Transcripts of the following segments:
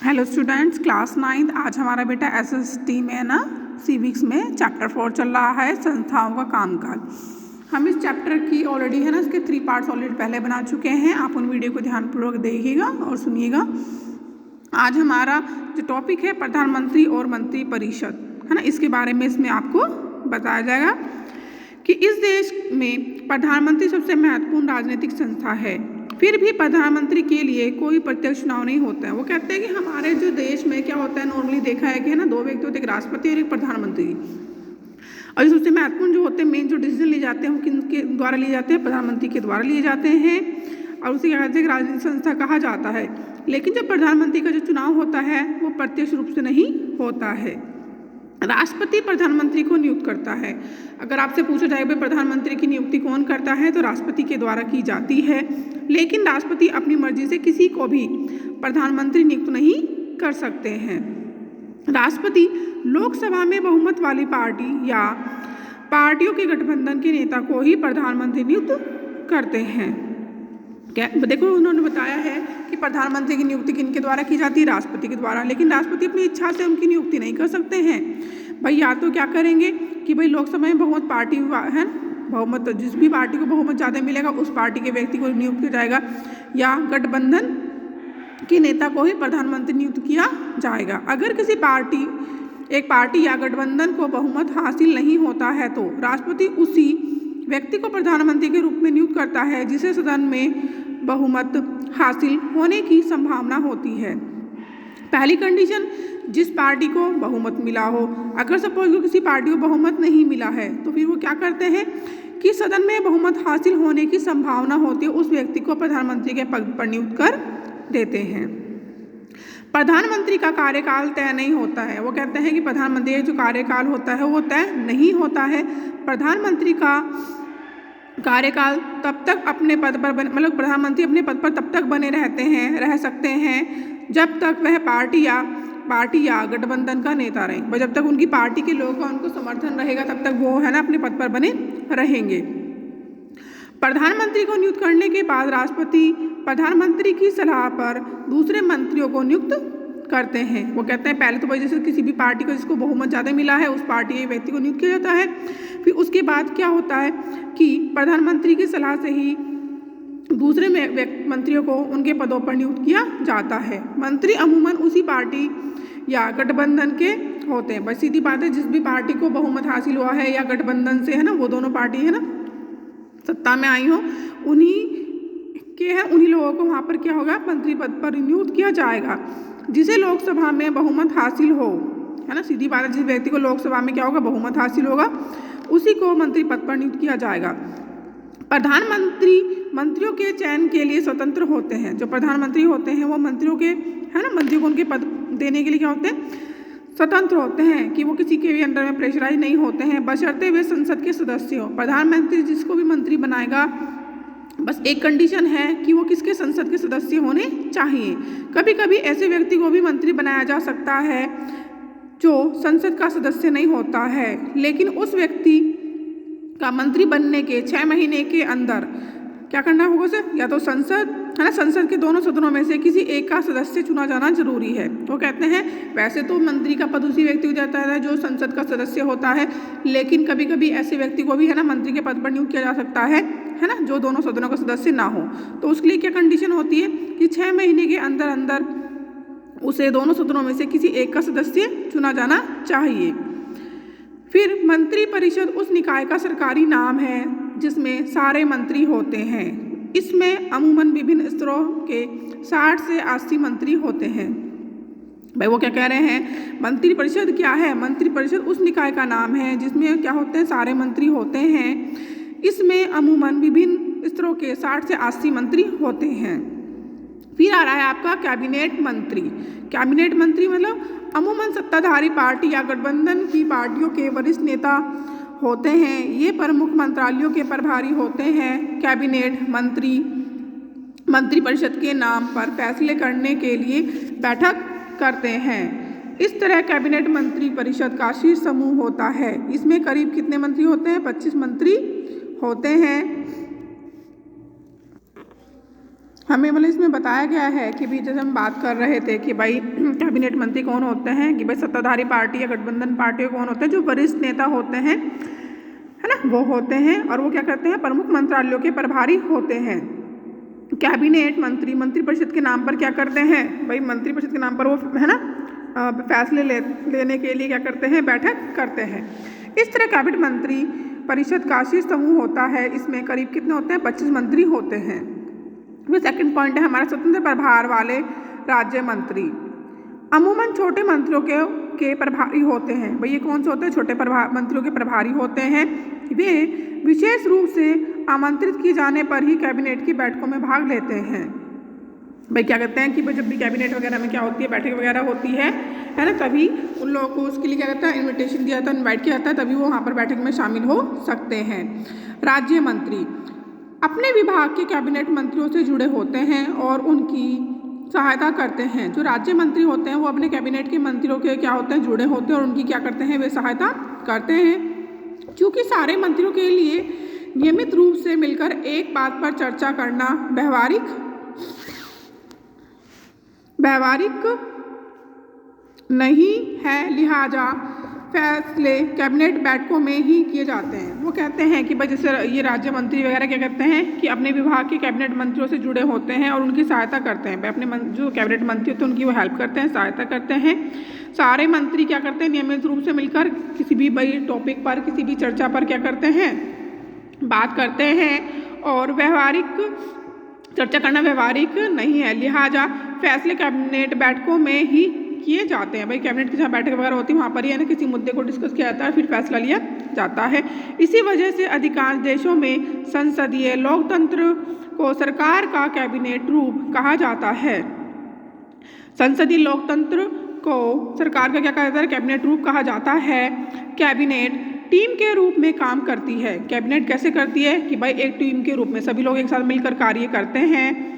Hello students, class 9 आज हमारा बेटा एसएसटी में ना सिविक्स में चैप्टर 4 चल रहा है, संस्थाओं का कामकाज। हम इस चैप्टर की ऑलरेडी है ना इसके 3 पार्ट्स ऑलरेडी पहले बना चुके हैं। आप उन वीडियो को ध्यानपूर्वक देखिएगा और सुनिएगा। आज हमारा जो टॉपिक है प्रधानमंत्री और मंत्री परिषद है ना, इसके बारे में इसमें आपको बताया जाएगा कि इस देश में प्रधानमंत्री सबसे महत्वपूर्ण राजनीतिक संस्था है। फिर भी प्रधानमंत्री के लिए कोई प्रत्यक्ष चुनाव नहीं होता है। वो कहते हैं कि हमारे जो देश में क्या होता है, नॉर्मली देखा है कि है ना 2 व्यक्ति होते हैं, एक राष्ट्रपति और एक प्रधानमंत्री। और सबसे महत्वपूर्ण जो होते हैं, मेन जो डिसीजन लिए जाते हैं वो किनके द्वारा लिए जाते हैं, प्रधानमंत्री के द्वारा लिए जाते हैं और उसे क्या कहते हैं, राजनीतिक संस्था कहा जाता है। लेकिन जब प्रधानमंत्री का जो चुनाव होता है वो प्रत्यक्ष रूप से नहीं होता है। राष्ट्रपति प्रधानमंत्री को नियुक्त करता है। अगर आपसे पूछा जाए भाई प्रधानमंत्री की नियुक्ति कौन करता है, तो राष्ट्रपति के द्वारा की जाती है। लेकिन राष्ट्रपति अपनी मर्जी से किसी को भी प्रधानमंत्री नियुक्त नहीं कर सकते हैं। राष्ट्रपति लोकसभा में बहुमत वाली पार्टी या पार्टियों के गठबंधन के नेता को ही प्रधानमंत्री नियुक्त करते हैं। क्या देखो, उन्होंने बताया है कि प्रधानमंत्री की नियुक्ति किनके द्वारा की जाती है, राष्ट्रपति के द्वारा। लेकिन राष्ट्रपति अपनी इच्छा से उनकी नियुक्ति नहीं कर सकते हैं भाई। या तो क्या करेंगे कि भाई लोकसभा में बहुमत पार्टी है, बहुमत जिस भी पार्टी को बहुमत ज़्यादा मिलेगा उस पार्टी के व्यक्ति को नियुक्त किया जाएगा, या गठबंधन के नेता को ही प्रधानमंत्री नियुक्त किया जाएगा। अगर किसी एक पार्टी या गठबंधन को बहुमत हासिल नहीं होता है तो राष्ट्रपति उसी व्यक्ति को प्रधानमंत्री के रूप में नियुक्त करता है जिसे सदन में बहुमत हासिल होने की संभावना होती है। पहली कंडीशन, जिस पार्टी को बहुमत मिला हो। अगर सपोज किसी पार्टी को बहुमत नहीं मिला है तो फिर वो क्या करते हैं कि सदन में बहुमत हासिल होने की संभावना होती है, उस व्यक्ति को प्रधानमंत्री के पद पर नियुक्त कर देते हैं। प्रधानमंत्री का कार्यकाल तय नहीं होता है। वो कहते हैं कि प्रधानमंत्री का जो कार्यकाल होता है वो तय नहीं होता है। प्रधानमंत्री का कार्यकाल तब तक अपने पद पर मतलब प्रधानमंत्री अपने पद पर तब तक बने रह सकते हैं जब तक वह पार्टी या गठबंधन का नेता रहे। जब तक उनकी पार्टी के लोगों का उनको समर्थन रहेगा तब तक वो है ना अपने पद पर बने रहेंगे। प्रधानमंत्री को नियुक्त करने के बाद राष्ट्रपति प्रधानमंत्री की सलाह पर दूसरे मंत्रियों को नियुक्त करते हैं। वो कहते हैं पहले तो भाई जैसे किसी भी पार्टी को जिसको बहुमत ज़्यादा मिला है उस पार्टी के व्यक्ति को नियुक्त किया जाता है। फिर उसके बाद क्या होता है कि प्रधानमंत्री की सलाह से ही दूसरे मंत्रियों को उनके पदों पर नियुक्त किया जाता है। मंत्री अमूमन उसी पार्टी या गठबंधन के होते हैं। बस सीधी बात है, जिस भी पार्टी को बहुमत हासिल हुआ है या गठबंधन से है ना, वो दोनों पार्टी है ना सत्ता में आई हो, उन्हीं लोगों को वहाँ पर क्या होगा, मंत्री पद पर नियुक्त किया जाएगा। जिसे लोकसभा में बहुमत हासिल हो, है ना, सीधी बात है, जिस व्यक्ति को लोकसभा में क्या होगा, बहुमत हासिल होगा, उसी को मंत्री पद पर नियुक्त किया जाएगा। प्रधानमंत्री मंत्रियों के चयन के लिए स्वतंत्र होते हैं। जो प्रधानमंत्री होते हैं वो मंत्रियों के है ना, मंत्रियों को उनके पद देने के लिए क्या होते हैं, स्वतंत्र होते हैं, कि वो किसी के भी अंडर में प्रेशराइज नहीं होते हैं, बशर्ते वे संसद के सदस्य हो। प्रधानमंत्री जिसको भी मंत्री बनाएगा, बस एक कंडीशन है कि वो किसके संसद के सदस्य होने चाहिए। कभी कभी ऐसे व्यक्ति को भी मंत्री बनाया जा सकता है जो संसद का सदस्य नहीं होता है, लेकिन उस व्यक्ति का मंत्री बनने के 6 महीने के अंदर क्या करना होगा सर, या तो संसद है ना, संसद के दोनों सदनों में से किसी एक का सदस्य चुना जाना जरूरी है। वो कहते हैं वैसे तो मंत्री का पद उसी व्यक्ति को जाता है जो संसद का सदस्य होता है, लेकिन कभी कभी ऐसे व्यक्ति को भी है ना मंत्री के पद पर नियुक्त किया जा सकता है ना, जो दोनों सदनों का सदस्य ना हो। तो उसके लिए क्या कंडीशन होती है कि 6 महीने के अंदर अंदर उसे दोनों सदनों में से किसी एक का सदस्य चुना जाना चाहिए। फिर मंत्री परिषद उस निकाय का सरकारी नाम है जिसमें सारे मंत्री होते हैं। इसमें अमूमन विभिन्न स्तरों के 60 से 80 मंत्री होते हैं। भाई वो क्या कह रहे हैं, मंत्री परिषद क्या है, मंत्री परिषद उस निकाय का नाम है जिसमें क्या होते हैं, सारे मंत्री होते हैं। इसमें अमूमन विभिन्न स्तरों के 60 से 80 मंत्री होते हैं। फिर आ रहा है आपका कैबिनेट मंत्री। कैबिनेट मंत्री मतलब अमूमन सत्ताधारी पार्टी या गठबंधन की पार्टियों के वरिष्ठ नेता होते हैं। ये प्रमुख मंत्रालयों के प्रभारी होते हैं। कैबिनेट मंत्री परिषद के नाम पर फैसले करने के लिए बैठक करते हैं। इस तरह कैबिनेट मंत्री परिषद का शीर्ष समूह होता है। इसमें करीब कितने मंत्री होते हैं, 25 मंत्री होते हैं। हमें मतलब इसमें बताया गया है कि भी जैसे हम बात कर रहे थे कि भाई कैबिनेट मंत्री कौन होते हैं, कि भाई सत्ताधारी पार्टी या गठबंधन पार्टी कौन होते हैं, जो वरिष्ठ नेता होते हैं, है ना, वो होते हैं। और वो क्या करते हैं, प्रमुख मंत्रालयों के प्रभारी होते हैं। कैबिनेट मंत्री मंत्रिपरिषद के नाम पर क्या करते हैं, भाई मंत्रिपरिषद के नाम पर वो, है ना, फैसले लेने के लिए क्या करते हैं, बैठक करते हैं। इस तरह कैबिनेट मंत्री परिषद का शीर्ष समूह होता है। इसमें करीब कितने होते हैं, 25 मंत्री होते हैं। फिर सेकंड पॉइंट है हमारा स्वतंत्र प्रभार वाले राज्य मंत्री। अमूमन छोटे मंत्रियों के प्रभारी होते हैं। भाई ये कौन से होते हैं, छोटे मंत्रियों के प्रभारी होते हैं। वे विशेष रूप से आमंत्रित किए जाने पर ही कैबिनेट की बैठकों में भाग लेते हैं। भाई क्या कहते हैं कि भाई जब भी कैबिनेट वगैरह में क्या होती है, बैठक वगैरह होती है ना, तभी उन लोगों को उसके लिए क्या कहता है, इन्विटेशन दिया जाता है, इन्वाइट किया जाता है, तभी वो वहाँ पर बैठक में शामिल हो सकते हैं। राज्य मंत्री अपने विभाग के कैबिनेट मंत्रियों से जुड़े होते हैं और उनकी सहायता करते हैं। जो राज्य मंत्री होते हैं वो अपने कैबिनेट के मंत्रियों के क्या होते हैं, जुड़े होते हैं और उनकी क्या करते हैं, वे सहायता करते हैं। क्योंकि सारे मंत्रियों के लिए नियमित रूप से मिलकर एक बात पर चर्चा करना व्यवहारिक नहीं है, लिहाजा फैसले कैबिनेट बैठकों में ही किए जाते हैं। वो कहते हैं कि भाई जैसे ये राज्य मंत्री वगैरह क्या कहते हैं कि अपने विभाग के कैबिनेट मंत्रियों से जुड़े होते हैं और उनकी सहायता करते हैं। अपने जो कैबिनेट मंत्री होते हैं उनकी वो हेल्प करते हैं, सहायता करते हैं। सारे मंत्री क्या करते हैं, नियमित रूप से मिलकर किसी भी भाई टॉपिक पर, किसी भी चर्चा पर क्या करते हैं, बात करते हैं। और चर्चा करना व्यवहारिक नहीं है, लिहाजा फैसले कैबिनेट बैठकों में ही किए जाते हैं। भाई कैबिनेट की जहाँ बैठक वगैरह होती है वहाँ पर ही है ना, किसी मुद्दे को डिस्कस किया जाता है, फिर फैसला लिया जाता है। इसी वजह से अधिकांश देशों में संसदीय लोकतंत्र को सरकार का कैबिनेट रूप कहा जाता है। संसदीय लोकतंत्र को सरकार का क्या कहा जाता है, कैबिनेट रूप कहा जाता है। कैबिनेट टीम के रूप में काम करती है। कैबिनेट कैसे करती है कि भाई एक टीम के रूप में सभी लोग एक साथ मिलकर कार्य करते हैं।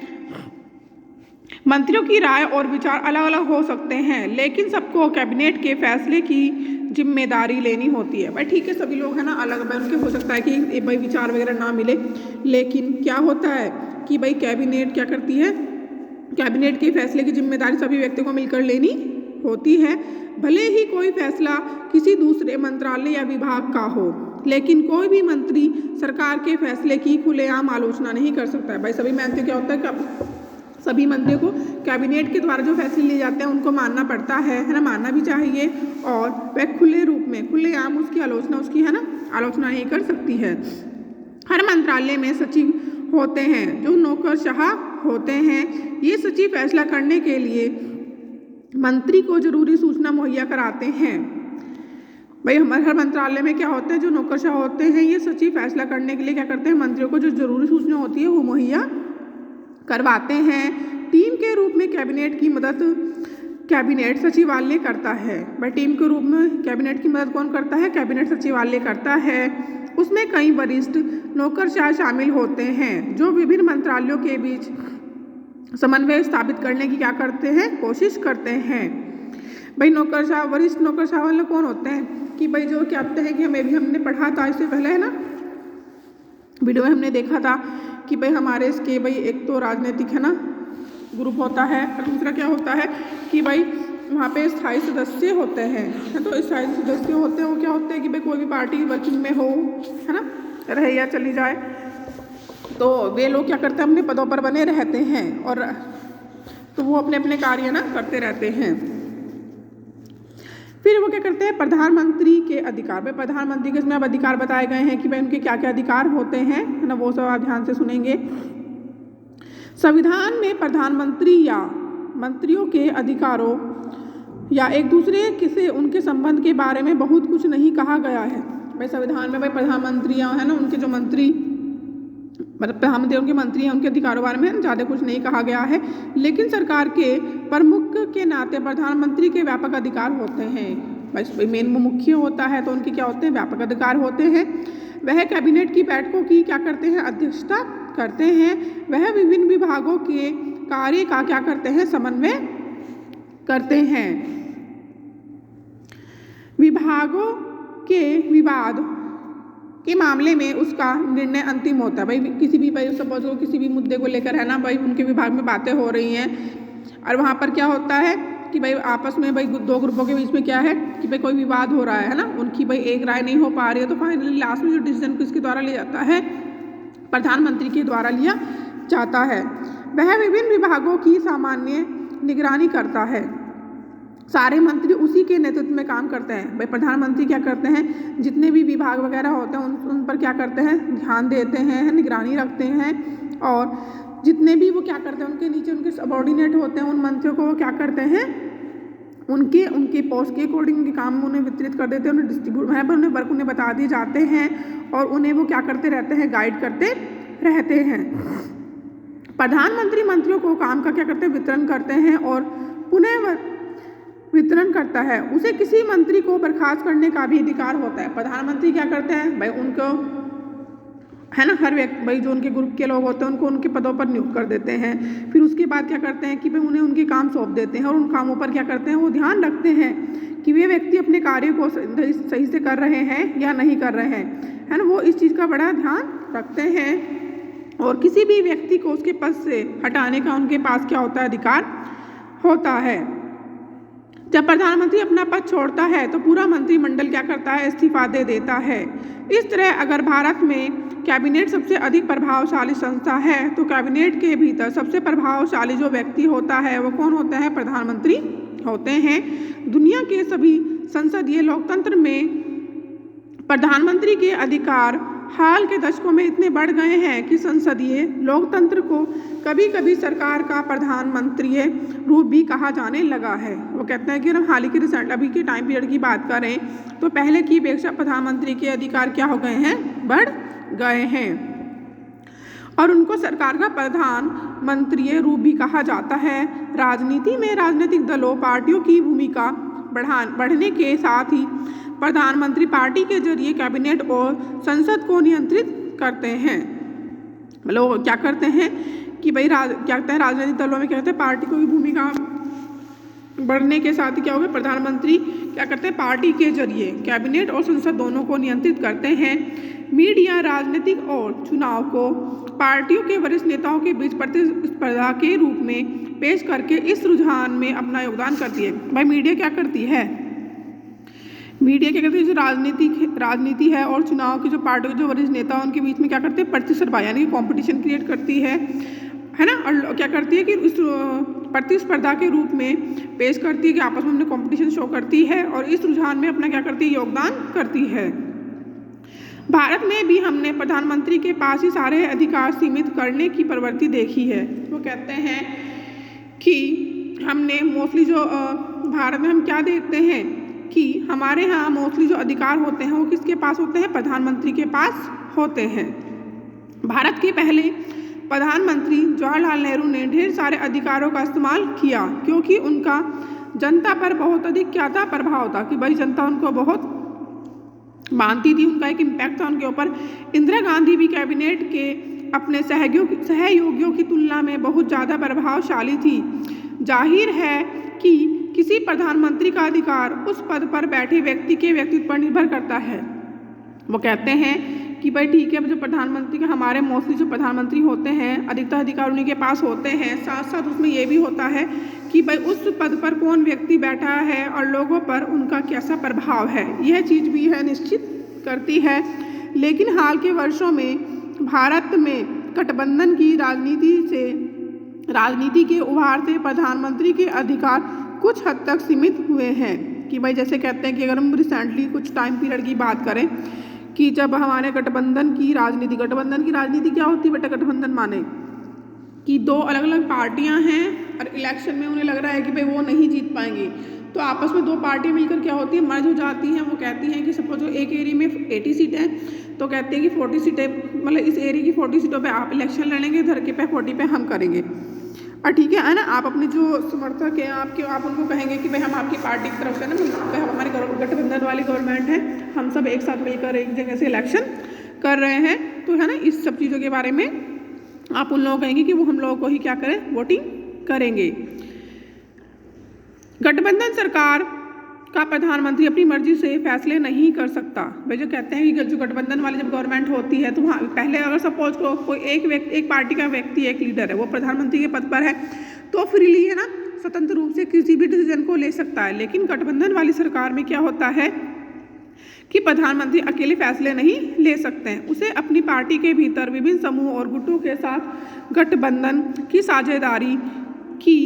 मंत्रियों की राय और विचार अलग अलग हो सकते हैं, लेकिन सबको कैबिनेट के फैसले की जिम्मेदारी लेनी होती है। भाई ठीक है, सभी लोग है ना अलग अलग के हो सकता है कि भाई विचार वगैरह ना मिले, लेकिन क्या होता है कि भाई कैबिनेट क्या करती है, कैबिनेट के फैसले की जिम्मेदारी सभी व्यक्तियों को मिलकर लेनी होती है। भले ही कोई फैसला किसी दूसरे मंत्रालय या विभाग का हो, लेकिन कोई भी मंत्री सरकार के फैसले की खुलेआम आलोचना नहीं कर सकता है। भाई सभी मंत्री क्या होता है कि सभी मंत्रियों को कैबिनेट के द्वारा जो फैसले लिए जाते हैं उनको मानना पड़ता है ना, मानना भी चाहिए। और वह खुले रूप में, खुलेआम उसकी आलोचना, उसकी है ना आलोचना नहीं कर सकती है। हर मंत्रालय में सचिव होते हैं जो नौकरशाह होते हैं। ये सचिव फैसला करने के लिए मंत्री को जरूरी सूचना मुहैया कराते हैं। भाई हमारे हर मंत्रालय में क्या होते हैं, जो नौकरशाह होते हैं, ये सचिव फैसला करने के लिए क्या करते हैं, मंत्रियों को जो जरूरी सूचना होती है वो मुहैया करवाते हैं। टीम के रूप में कैबिनेट की मदद कैबिनेट सचिवालय करता है। भाई टीम के रूप में कैबिनेट की मदद कौन करता है, कैबिनेट सचिवालय करता है। उसमें कई वरिष्ठ नौकरशाह शामिल होते हैं जो विभिन्न मंत्रालयों के बीच समन्वय स्थापित करने की क्या करते हैं, कोशिश करते हैं। भाई नौकरशाह, वरिष्ठ नौकरशाह वाले कौन होते हैं कि भाई जो क्या कहते हैं कि हमने पढ़ा था इससे पहले है ना, वीडियो में हमने देखा था कि भाई हमारे इसके भाई एक तो राजनीतिक है ना ग्रुप होता है और दूसरा क्या होता है कि भाई वहाँ पे स्थायी सदस्य होते हैं। तो स्थायी सदस्य होते हैं वो क्या होते हैं कि भाई कोई भी पार्टी वर्किंग में हो, है ना, रहे या चली जाए, तो वे लोग क्या करते हैं, अपने पदों पर बने रहते हैं और तो वो अपने अपने कार्य ना करते रहते हैं। फिर वो क्या करते हैं, प्रधानमंत्री के अधिकार। भाई प्रधानमंत्री के इसमें अब अधिकार बताए गए हैं कि भाई उनके क्या क्या अधिकार होते हैं, है ना, वो सब आप ध्यान से सुनेंगे। संविधान में प्रधानमंत्री या मंत्रियों के अधिकारों या एक दूसरे से उनके संबंध के बारे में बहुत कुछ नहीं कहा गया है। भाई संविधान में भाई प्रधानमंत्री है ना, उनके जो मंत्री, मतलब प्रधानमंत्री उनके मंत्री हैं, उनके अधिकारों बारे में ज़्यादा कुछ नहीं कहा गया है। लेकिन सरकार के प्रमुख के नाते प्रधानमंत्री के व्यापक अधिकार होते हैं। भाई मेन मुख्य होता है तो उनके क्या होते हैं, व्यापक अधिकार होते हैं। वह कैबिनेट की बैठकों की क्या करते हैं, अध्यक्षता करते हैं। वह विभिन्न विभागों के कार्य का क्या करते हैं, समन्वय करते हैं। विभागों के विवाद के मामले में उसका निर्णय अंतिम होता है। भाई किसी भी भाई सपोज को किसी भी मुद्दे को लेकर है ना भाई उनके विभाग में बातें हो रही हैं और वहाँ पर क्या होता है कि भाई आपस में भाई दो ग्रुपों के बीच में क्या है कि भाई कोई विवाद हो रहा है ना, उनकी भाई एक राय नहीं हो पा रही है, तो फाइनली लास्ट में जो डिसीजन किसके द्वारा लिया जाता है, प्रधानमंत्री के द्वारा लिया जाता है। वह विभिन्न विभागों की सामान्य निगरानी करता है। सारे मंत्री उसी के नेतृत्व में काम करते हैं। भाई प्रधानमंत्री क्या करते हैं, जितने भी विभाग वगैरह होते हैं उन पर क्या करते हैं, ध्यान देते हैं, निगरानी रखते हैं, और जितने भी वो क्या करते हैं उनके नीचे उनके सबॉर्डिनेट होते हैं उन मंत्रियों को वो क्या करते हैं, उनके पोस्ट के अकॉर्डिंग उनके काम उन्हें वितरित कर देते हैं, उन्हें डिस्ट्रीब्यूट वहाँ पर उन्हें वर्क उन्हें बता दिए जाते हैं और उन्हें वो क्या करते रहते हैं, गाइड करते रहते हैं। प्रधानमंत्री मंत्रियों को काम का क्या करते हैं, वितरण करते हैं और पुनः वितरण करता है। उसे किसी मंत्री को बर्खास्त करने का भी अधिकार होता है। प्रधानमंत्री क्या करते हैं भाई, उनको है ना हर व्यक्ति भाई जो उनके ग्रुप के लोग होते हैं उनको उनके पदों पर नियुक्त कर देते हैं। फिर उसके बाद क्या करते हैं कि भाई उन्हें उनके काम सौंप देते हैं और उन कामों पर क्या करते हैं, वो ध्यान रखते हैं कि वे व्यक्ति अपने कार्य को सही से कर रहे हैं या नहीं कर रहे हैं, है ना, वो इस चीज़ का बड़ा ध्यान रखते हैं। और किसी भी व्यक्ति को उसके पद से हटाने का उनके पास क्या होता है, अधिकार होता है। जब प्रधानमंत्री अपना पद छोड़ता है तो पूरा मंत्रिमंडल क्या करता है, इस्तीफा दे देता है। इस तरह अगर भारत में कैबिनेट सबसे अधिक प्रभावशाली संस्था है तो कैबिनेट के भीतर सबसे प्रभावशाली जो व्यक्ति होता है वो कौन होता है, प्रधानमंत्री होते हैं। दुनिया के सभी संसदीय लोकतंत्र में प्रधानमंत्री के अधिकार हाल के दशकों में इतने बढ़ गए हैं कि संसदीय लोकतंत्र को कभी कभी सरकार का प्रधानमंत्रीय रूप भी कहा जाने लगा है। वो कहते हैं कि हम हाल ही के रिसेंट अभी के टाइम पीरियड की बात करें तो पहले की अपेक्षा प्रधानमंत्री के अधिकार क्या हो गए हैं, बढ़ गए हैं और उनको सरकार का प्रधानमंत्रीय रूप भी कहा जाता है। राजनीति में राजनीतिक दलों पार्टियों की भूमिका बढ़ने के साथ ही प्रधानमंत्री पार्टी के जरिए कैबिनेट और संसद को नियंत्रित करते हैं। मतलब क्या करते हैं कि भाई क्या कहते हैं, राजनीतिक दलों में क्या कहते हैं, पार्टी को भी भूमिका बढ़ने के साथ ही क्या होगा, प्रधानमंत्री क्या करते हैं, पार्टी के जरिए कैबिनेट और संसद दोनों को नियंत्रित करते हैं। मीडिया राजनीतिक और चुनाव को पार्टियों के वरिष्ठ नेताओं के बीच प्रतिस्पर्धा के रूप में पेश करके इस रुझान में अपना योगदान करती है। भाई मीडिया क्या करती है, मीडिया क्या करती है, जो राजनीति है और चुनाव की जो पार्टियों के जो वरिष्ठ नेता उनके बीच में क्या करते हैं, प्रतिस्पर्धा यानी कि कॉम्पिटिशन क्रिएट करती है ना, और क्या करती है कि उस प्रतिस्पर्धा के रूप में पेश करती है कि आपस में अपने कॉम्पिटिशन शो करती है और इस रुझान में अपना क्या करती है, योगदान करती है। भारत में भी हमने प्रधानमंत्री के पास ही सारे अधिकार सीमित करने की प्रवृत्ति देखी है। वो कहते हैं कि हमने मोस्टली जो भारत में हम क्या देखते हैं कि हमारे यहाँ मोस्टली जो अधिकार होते हैं वो किसके पास होते हैं, प्रधानमंत्री के पास होते हैं। भारत के पहले प्रधानमंत्री जवाहरलाल नेहरू ने ढेर सारे अधिकारों का इस्तेमाल किया क्योंकि उनका जनता पर बहुत अधिक क्या था, प्रभाव था कि भाई जनता उनको बहुत मानती थी, उनका एक इम्पैक्ट था उनके ऊपर। इंदिरा गांधी भी कैबिनेट के अपने सहयोगियों की तुलना में बहुत ज़्यादा प्रभावशाली थी। जाहिर है कि किसी प्रधानमंत्री का अधिकार उस पद पर बैठे व्यक्ति के व्यक्तित्व पर निर्भर करता है। वो कहते हैं कि भाई ठीक है, जो प्रधानमंत्री के हमारे मोस्टली जो प्रधानमंत्री होते हैं अधिकतर अधिकार उन्हीं के पास होते हैं, साथ साथ उसमें ये भी होता है कि भाई उस पद पर कौन व्यक्ति बैठा है और लोगों पर उनका कैसा प्रभाव है, यह चीज़ भी है निश्चित करती है। लेकिन हाल के वर्षों में भारत में गठबंधन की राजनीति के उभार से प्रधानमंत्री के अधिकार कुछ हद तक सीमित हुए हैं। कि भाई जैसे कहते हैं कि अगर हम रिसेंटली कुछ टाइम पीरियड की बात करें कि जब हमारे गठबंधन की राजनीति क्या होती है बेटा, गठबंधन माने कि दो अलग अलग पार्टियां हैं और इलेक्शन में उन्हें लग रहा है कि भाई वो नहीं जीत पाएंगी तो आपस में दो पार्टियां मिलकर क्या होती है, मर्ज हो जाती हैं। वो कहती हैं कि सपोज एक एरिया में 80 सीटें हैं तो कहते हैं कि 40 सीटें मतलब इस एरिया की 40 सीटों पे आप इलेक्शन लड़ेंगे, इधर के पे 40 पे हम करेंगे। और ठीक है ना, आप अपने जो समर्थक हैं आप उनको कहेंगे कि भाई हम आपकी पार्टी की तरफ से ना हमारी गठबंधन वाली गवर्नमेंट है, हम सब एक साथ मिलकर एक जगह से इलेक्शन कर रहे हैं, तो है ना इस सब चीज़ों के बारे में आप उन लोगों को कहेंगे कि वो हम लोगों को ही क्या करें, वोटिंग करेंगे। गठबंधन सरकार का प्रधानमंत्री अपनी मर्जी से फैसले नहीं कर सकता। भाई जो कहते हैं कि जो गठबंधन वाली जब गवर्नमेंट होती है तो वहाँ पहले अगर सपोज को कोई एक पार्टी का व्यक्ति, एक लीडर है, वो प्रधानमंत्री के पद पर है तो फ्रीली है ना स्वतंत्र रूप से किसी भी डिसीजन को ले सकता है। लेकिन गठबंधन वाली सरकार में क्या होता है कि प्रधानमंत्री अकेले फैसले नहीं ले सकते हैं, उसे अपनी पार्टी के भीतर विभिन्न समूह और गुटों के साथ गठबंधन की साझेदारी की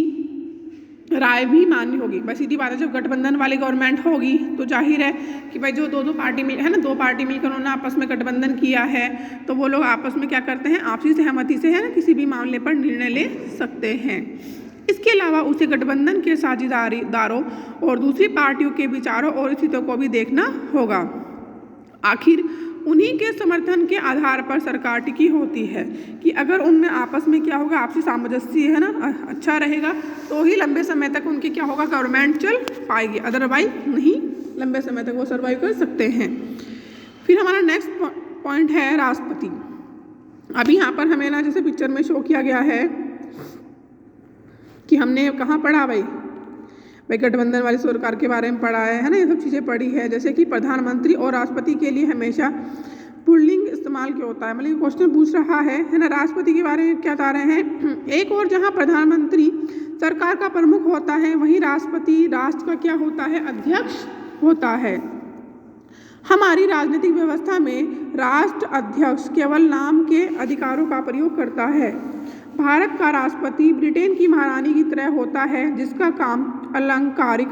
राय भी माननी होगी। बस सीधी बात है, जब गठबंधन वाली गवर्नमेंट होगी तो जाहिर है कि भाई जो दो पार्टी मिल है ना, दो पार्टी मिलकर उन्होंने आपस में गठबंधन किया है तो वो लोग आपस में क्या करते हैं, आपसी सहमति से है ना किसी भी मामले पर निर्णय ले सकते हैं। इसके अलावा उसे गठबंधन के साझेदारों और दूसरी पार्टियों के विचारों और स्थितियों को भी देखना होगा। आखिर उन्हीं के समर्थन के आधार पर सरकार टिकी होती है कि अगर उनमें आपस में क्या होगा, आपसी सामंजस्य है ना अच्छा रहेगा तो ही लंबे समय तक उनकी क्या होगा, गवर्नमेंट चल पाएगी, अदरवाइज नहीं लंबे समय तक वो सर्वाइव कर सकते हैं। फिर हमारा नेक्स्ट पॉइंट है राष्ट्रपति। अभी यहाँ पर हमें ना जैसे पिक्चर में शो किया गया है कि हमने कहाँ पढ़ा भाई गठबंधन वाली सरकार के बारे में पढ़ा है ना, ये सब चीज़ें पढ़ी है। जैसे कि प्रधानमंत्री और राष्ट्रपति के लिए हमेशा पुल्लिंग इस्तेमाल क्यों होता है, मतलब क्वेश्चन पूछ रहा है ना। राष्ट्रपति के बारे में क्या बता रहे हैं, एक और जहाँ प्रधानमंत्री सरकार का प्रमुख होता है वहीं राष्ट्रपति राष्ट्र का क्या होता है, अध्यक्ष होता है। हमारी राजनीतिक व्यवस्था में राष्ट्र अध्यक्ष केवल नाम के अधिकारों का प्रयोग करता है। भारत का राष्ट्रपति ब्रिटेन की महारानी की तरह होता है जिसका काम अलंकारिक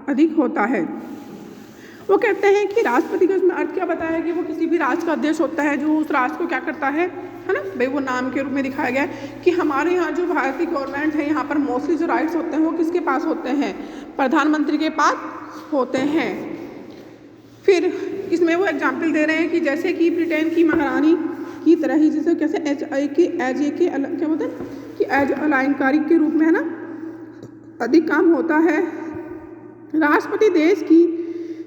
अधिक होता है। वो कहते हैं कि राष्ट्रपति का इसमें अर्थ क्या बताया कि वो किसी भी राष्ट्र का अध्यक्ष होता है जो उस राष्ट्र को क्या करता है ना भाई, वो नाम के रूप में दिखाया गया है कि हमारे यहाँ जो भारत की गवर्नमेंट है यहाँ पर मोस्टली जो राइट्स होते हैं वो किसके पास होते हैं, प्रधानमंत्री के पास होते हैं। फिर इसमें वो एग्जाम्पल दे रहे हैं कि जैसे कि ब्रिटेन की महारानी की तरह ही, जैसे कैसे क्या बोलते हैं कि एज अलंकारिक के रूप में है ना अधिक काम होता है। राष्ट्रपति देश की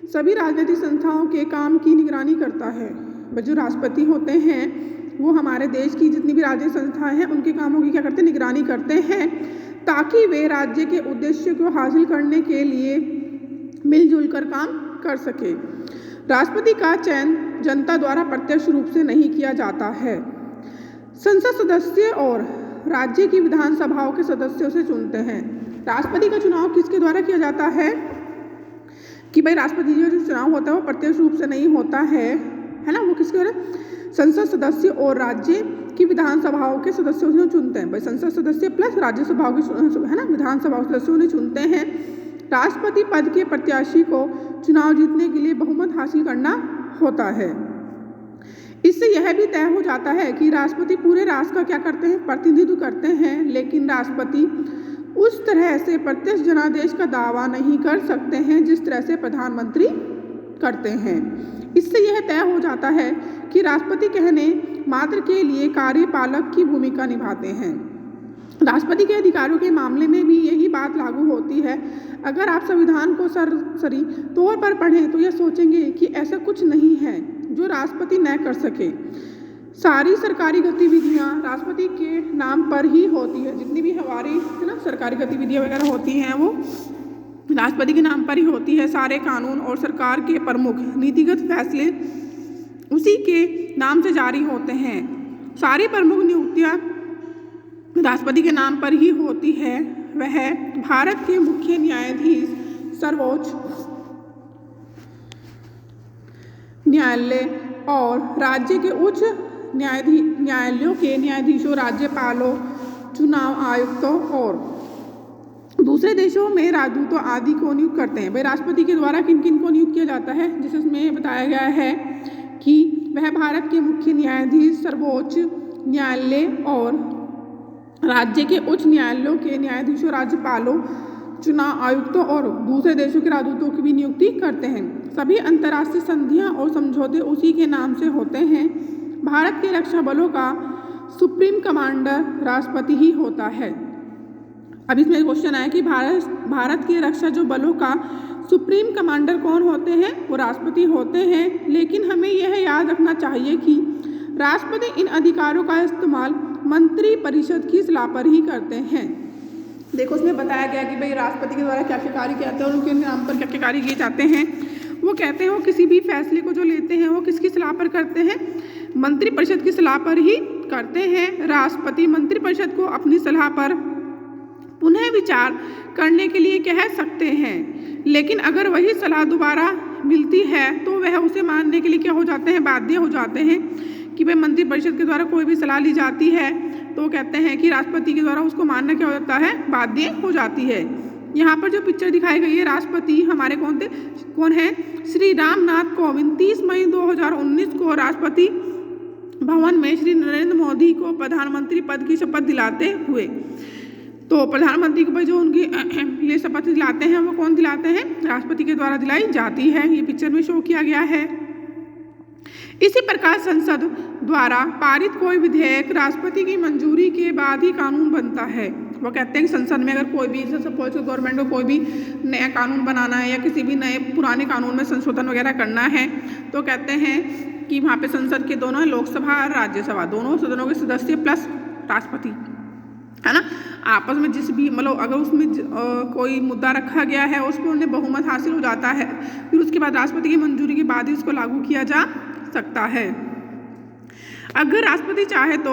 सभी राजनीतिक संस्थाओं के काम की निगरानी करता है। जो राष्ट्रपति होते हैं वो हमारे देश की जितनी भी राजनीतिक संस्थाएं हैं उनके कामों की क्या करते हैं, निगरानी करते हैं ताकि वे राज्य के उद्देश्य को हासिल करने के लिए मिलजुल कर काम कर सके। राष्ट्रपति का चयन जनता द्वारा प्रत्यक्ष रूप से नहीं किया जाता है। संसद सदस्य और राज्य की विधानसभाओं के सदस्यों से चुनते हैं। राष्ट्रपति का चुनाव किसके द्वारा किया जाता है कि भाई राष्ट्रपति का जो चुनाव होता है वो प्रत्यक्ष रूप से नहीं होता है ना, वो किसके द्वारा, संसद सदस्य और राज्य की विधानसभाओं के सदस्यों से चुनते हैं। भाई संसद सदस्य प्लस राज्यसभाओं के है ना विधानसभा सदस्यों ने चुनते हैं। राष्ट्रपति पद के प्रत्याशी को चुनाव जीतने के लिए बहुमत हासिल करना होता है। इससे यह भी तय हो जाता है कि राष्ट्रपति पूरे राष्ट्र का क्या करते हैं, प्रतिनिधित्व करते हैं। लेकिन राष्ट्रपति उस तरह से प्रत्यक्ष जनादेश का दावा नहीं कर सकते हैं जिस तरह से प्रधानमंत्री करते हैं। इससे यह तय हो जाता है कि राष्ट्रपति कहने मात्र के लिए कार्यपालक की भूमिका निभाते हैं। राष्ट्रपति के अधिकारों के मामले में भी यही बात लागू होती है। अगर आप संविधान को सरसरी तौर पर पढ़ें तो यह सोचेंगे कि ऐसा कुछ नहीं है जो राष्ट्रपति न कर सके। सारी सरकारी गतिविधियां राष्ट्रपति के नाम पर ही होती है। जितनी भी हमारी है ना सरकारी गतिविधियां वगैरह होती हैं वो राष्ट्रपति के नाम पर ही होती है। सारे कानून और सरकार के प्रमुख नीतिगत फैसले उसी के नाम से जारी होते हैं। सारी प्रमुख नियुक्तियां राष्ट्रपति के नाम पर ही होती है। वह भारत के मुख्य न्यायाधीश, सर्वोच्च न्यायालय और राज्य के उच्च न्यायालयों के न्यायाधीशों, राज्यपालों, चुनाव आयुक्तों और दूसरे देशों में राजदूतों आदि को नियुक्त करते हैं। भाई राष्ट्रपति के द्वारा किन किन को नियुक्त किया जाता है, जिसे इसमें बताया गया है कि वह भारत के मुख्य न्यायाधीश, सर्वोच्च न्यायालय और राज्य के उच्च न्यायालयों के न्यायाधीशों, राज्यपालों, चुनाव आयुक्तों और दूसरे देशों के राजदूतों की भी नियुक्ति करते हैं। सभी अंतर्राष्ट्रीय संधियां और समझौते उसी के नाम से होते हैं। भारत के रक्षा बलों का सुप्रीम कमांडर राष्ट्रपति ही होता है। अब इसमें क्वेश्चन आया कि भारत के रक्षा जो बलों का सुप्रीम कमांडर कौन होते हैं, वो राष्ट्रपति होते हैं। लेकिन हमें यह याद रखना चाहिए कि राष्ट्रपति इन अधिकारों का इस्तेमाल मंत्री परिषद की सलाह पर ही करते हैं। देखो उसमें बताया गया कि भाई राष्ट्रपति के द्वारा क्या क्या कार्य किए जाते हैं और उनके नाम पर क्या क्या कार्य किए जाते हैं। वो कहते हैं वो किसी भी फैसले को जो लेते हैं वो किसकी सलाह पर करते हैं, मंत्रिपरिषद की सलाह पर ही करते हैं। राष्ट्रपति मंत्रिपरिषद को अपनी सलाह पर पुनः विचार करने के लिए कह सकते हैं, लेकिन अगर वही सलाह दोबारा मिलती है तो वह उसे मानने के लिए क्या हो जाते हैं, बाध्य हो जाते हैं। कि भाई मंत्रिपरिषद के द्वारा कोई भी सलाह ली जाती है तो कहते हैं कि राष्ट्रपति के द्वारा उसको मानना क्या हो जाता है, बाध्य हो जाती है। यहाँ पर जो पिक्चर दिखाई गई है, राष्ट्रपति हमारे कौन है, श्री रामनाथ कोविंद 30 मई 2019 को राष्ट्रपति भवन में श्री नरेंद्र मोदी को प्रधानमंत्री पद की शपथ दिलाते हुए। तो प्रधानमंत्री को जो उनकी लिए शपथ दिलाते हैं वो कौन दिलाते हैं, राष्ट्रपति के द्वारा दिलाई जाती है। ये पिक्चर में शो किया गया है। इसी प्रकार संसद द्वारा पारित कोई विधेयक राष्ट्रपति की मंजूरी के बाद ही कानून बनता है। वो कहते हैं कि संसद में अगर कोई भी, सपोज गवर्नमेंट को कोई भी नया कानून बनाना है या किसी भी नए पुराने कानून में संशोधन वगैरह करना है तो कहते हैं कि वहाँ पे संसद के दोनों, लोकसभा और राज्यसभा, दोनों सदनों के सदस्य प्लस राष्ट्रपति, है ना, आपस में जिस भी मतलब अगर उसमें कोई मुद्दा रखा गया है उस पर उन्हें बहुमत हासिल हो जाता है, फिर उसके बाद राष्ट्रपति की मंजूरी के बाद ही उसको लागू किया जा सकता है। अगर राष्ट्रपति चाहे तो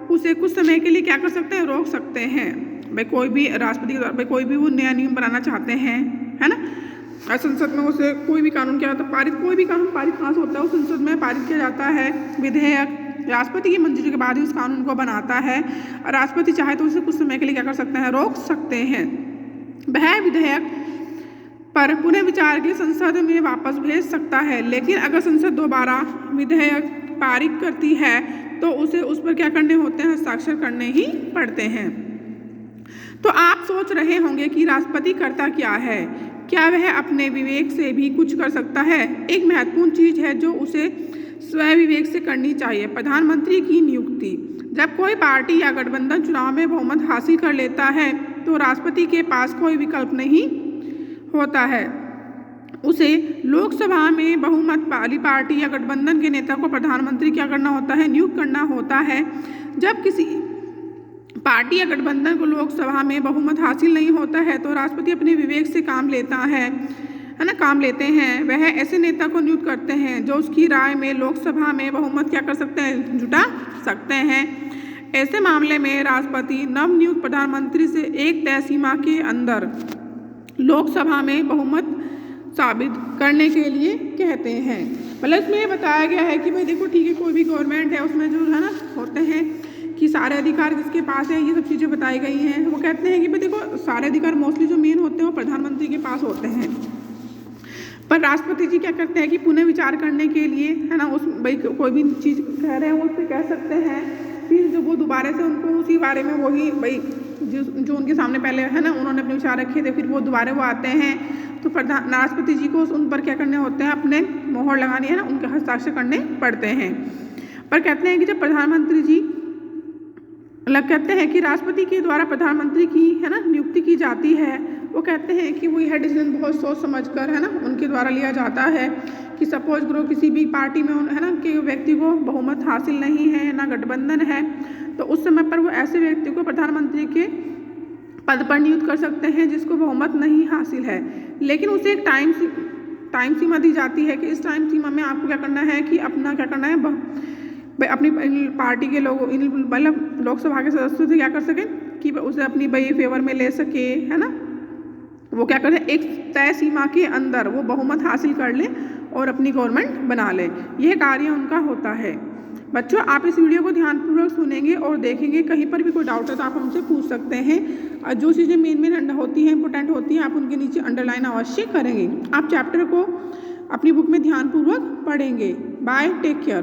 उसे कुछ समय के लिए क्या कर सकते हैं, रोक सकते हैं। भाई कोई भी राष्ट्रपति के द्वारा भाई कोई भी वो नया नियम बनाना चाहते हैं, है ना, और संसद में उसे कोई भी कानून क्या होता है पारित, कोई भी कानून पारित कहाँ से होता है, वो संसद में पारित किया जाता है। विधेयक राष्ट्रपति की मंजूरी के बाद ही उस कानून को बनाता है और राष्ट्रपति चाहे तो उसे कुछ समय के लिए क्या कर सकते हैं, रोक सकते हैं। वह विधेयक पर पुनः विचार के संसद में वापस भेज सकता है, लेकिन अगर संसद दोबारा विधेयक पारित करती है तो उसे उस पर क्या करने होते हैं, हस्ताक्षर करने ही पड़ते हैं। तो आप सोच रहे होंगे कि राष्ट्रपति करता क्या है, क्या वह अपने विवेक से भी कुछ कर सकता है? एक महत्वपूर्ण चीज है जो उसे स्वयं विवेक से करनी चाहिए, प्रधानमंत्री की नियुक्ति। जब कोई पार्टी या गठबंधन चुनाव में बहुमत हासिल कर लेता है तो राष्ट्रपति के पास कोई विकल्प नहीं होता है, उसे लोकसभा में बहुमत वाली पार्टी या गठबंधन के नेता को प्रधानमंत्री क्या करना होता है, नियुक्त करना होता है। जब किसी पार्टी या गठबंधन को लोकसभा में बहुमत हासिल नहीं होता है तो राष्ट्रपति अपने विवेक से काम लेता है ना, काम लेते हैं। वह ऐसे नेता को नियुक्त करते हैं जो उसकी राय में लोकसभा में बहुमत क्या कर सकते हैं, जुटा सकते हैं। ऐसे मामले में राष्ट्रपति नवनियुक्त प्रधानमंत्री से एक तय सीमा के अंदर लोकसभा में बहुमत साबित करने के लिए कहते हैं। मतलब इसमें ये बताया गया है कि भाई देखो ठीक है, कोई भी गवर्नमेंट है उसमें जो है ना होते हैं कि सारे अधिकार किसके पास है, ये सब चीज़ें बताई गई हैं। वो कहते हैं कि भाई देखो सारे अधिकार मोस्टली जो मेन होते हैं वो प्रधानमंत्री के पास होते हैं, पर राष्ट्रपति जी क्या करते हैं कि पुनः विचार करने के लिए, है ना, उस भाई कोई भी चीज़ कह रहे हैं वो उससे कह सकते हैं, फिर जो वो दोबारा से उनको उसी बारे में वही भाई जो उनके सामने पहले है ना उन्होंने अपने विचार रखे थे, फिर वो दोबारा वो आते हैं तो राष्ट्रपति जी को उन पर क्या करने होते हैं, अपने मोहर लगानी है ना, उनके हस्ताक्षर करने पड़ते हैं। पर कहते हैं कि जब प्रधानमंत्री जी कहते हैं कि राष्ट्रपति के द्वारा प्रधानमंत्री की है ना नियुक्ति की जाती है, वो कहते हैं कि वो यह डिसीजन बहुत सोच समझ कर है ना उनके द्वारा लिया जाता है कि सपोज करो किसी भी पार्टी में है ना कि व्यक्ति को बहुमत हासिल नहीं है, ना गठबंधन है, तो उस समय पर वो ऐसे व्यक्ति को प्रधानमंत्री के पद पर नियुक्त कर सकते हैं जिसको बहुमत नहीं हासिल है, लेकिन उसे एक टाइम सीमा दी जाती है कि इस टाइम सीमा में आपको क्या करना है कि अपना क्या करना है, अपनी पार्टी के लोग मतलब लोकसभा के सदस्यों से क्या कर सकें कि उसे अपनी भाई फेवर में ले सके, है ना, वो क्या करें एक तय सीमा के अंदर वो बहुमत हासिल कर ले और अपनी गवर्नमेंट बना ले, यह कार्य उनका होता है। बच्चों आप इस वीडियो को ध्यानपूर्वक सुनेंगे और देखेंगे, कहीं पर भी कोई डाउट है तो आप हमसे पूछ सकते हैं, और जो चीज़ें मेन होती हैं इंपॉर्टेंट होती हैं आप उनके नीचे अंडरलाइन अवश्य करेंगे। आप चैप्टर को अपनी बुक में ध्यानपूर्वक पढ़ेंगे। Bye, take care.